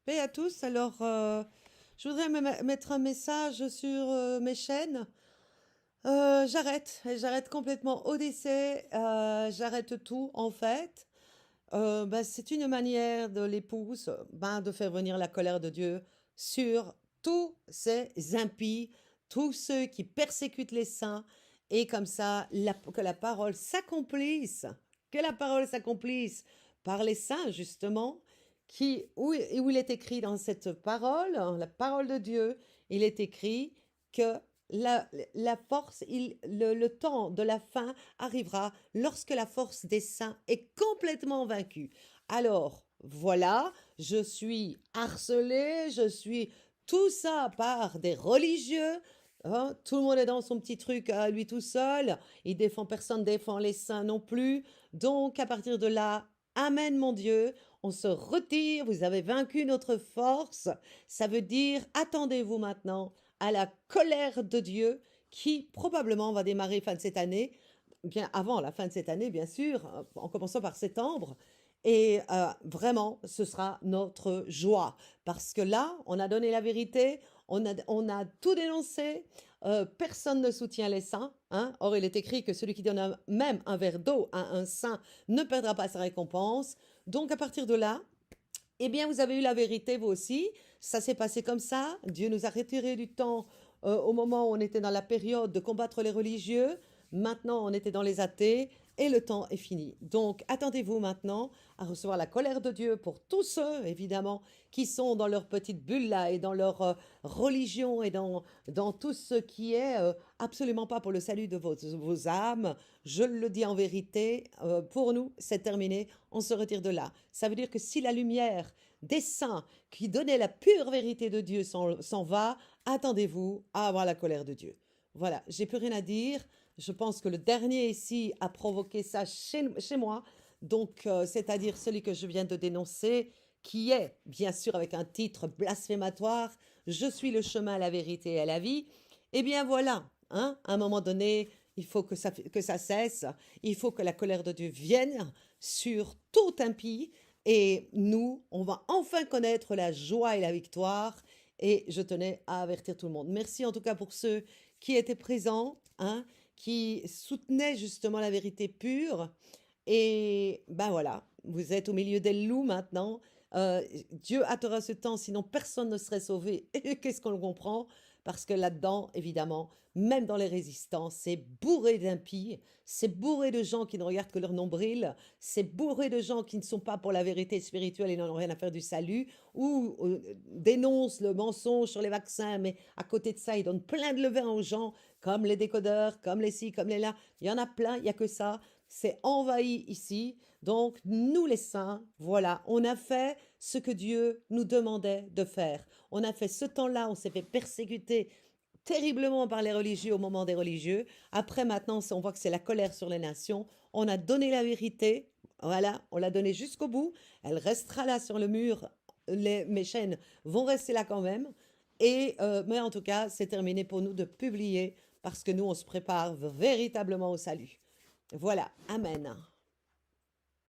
Paix à tous. Alors, je voudrais mettre un message sur mes chaînes. J'arrête complètement Odyssée. J'arrête tout en fait. C'est une manière de l'épouse de faire venir la colère de Dieu sur tous ces impies, tous ceux qui persécutent les saints, et comme ça, que la parole s'accomplisse, que la parole s'accomplisse par les saints, justement, où il est écrit dans cette parole, la parole de Dieu, il est écrit que la force, le temps de la fin arrivera lorsque la force des saints est complètement vaincue. Alors, voilà, je suis harcelée, je suis tout ça par des religieux. Hein, tout le monde est dans son petit truc à lui tout seul. Il défend personne, défend les saints non plus. Donc, à partir de là, Amen, mon Dieu. On se retire. Vous avez vaincu notre force. Ça veut dire, attendez-vous maintenant à la colère de Dieu qui probablement va démarrer fin de cette année, bien avant la fin de cette année, bien sûr, en commençant par septembre. Et vraiment, ce sera notre joie. Parce que là, on a donné la vérité, on a tout dénoncé, personne ne soutient les saints. Hein. Or, il est écrit que celui qui donne même un verre d'eau à un saint ne perdra pas sa récompense. Donc, à partir de là, eh bien, vous avez eu la vérité, vous aussi. Ça s'est passé comme ça. Dieu nous a retiré du temps au moment où on était dans la période de combattre les religieux. Maintenant, on était dans les athées et le temps est fini. Donc, attendez-vous maintenant à recevoir la colère de Dieu pour tous ceux, évidemment, qui sont dans leur petite bulle là et dans leur religion et dans tout ce qui est absolument pas pour le salut de vos âmes. Je le dis en vérité, pour nous, c'est terminé. On se retire de là. Ça veut dire que si la lumière des saints qui donnaient la pure vérité de Dieu s'en va, attendez-vous à avoir la colère de Dieu. Voilà, j'ai plus rien à dire. Je pense que le dernier ici a provoqué ça chez moi. Donc, c'est-à-dire celui que je viens de dénoncer, qui est, bien sûr, avec un titre blasphématoire, Je suis le chemin, la vérité et la vie. Eh bien voilà, hein, à un moment donné, il faut que ça cesse. Il faut que la colère de Dieu vienne sur tout impie. Et nous, on va enfin connaître la joie et la victoire. Et je tenais à avertir tout le monde. Merci en tout cas pour ceux qui étaient présents, hein, qui soutenaient justement la vérité pure. Et ben voilà, vous êtes au milieu des loups maintenant. Dieu hâtera ce temps, sinon personne ne serait sauvé. Et qu'est-ce qu'on le comprend? Parce que là-dedans, évidemment, même dans les résistants, c'est bourré d'impies, c'est bourré de gens qui ne regardent que leur nombril, c'est bourré de gens qui ne sont pas pour la vérité spirituelle et n'en ont rien à faire du salut, ou dénoncent le mensonge sur les vaccins, mais à côté de ça, ils donnent plein de levain aux gens, comme les décodeurs, comme les ci, comme les là. Il y en a plein, il n'y a que ça. C'est envahi ici. Donc, nous les saints, voilà, on a fait ce que Dieu nous demandait de faire. On a fait ce temps-là, on s'est fait persécuter terriblement par les religieux au moment des religieux. Après, maintenant, on voit que c'est la colère sur les nations. On a donné la vérité. Voilà, on l'a donnée jusqu'au bout. Elle restera là sur le mur. Mes chaînes vont rester là quand même. Mais en tout cas, c'est terminé pour nous de publier parce que nous, on se prépare véritablement au salut. Voilà, Amen.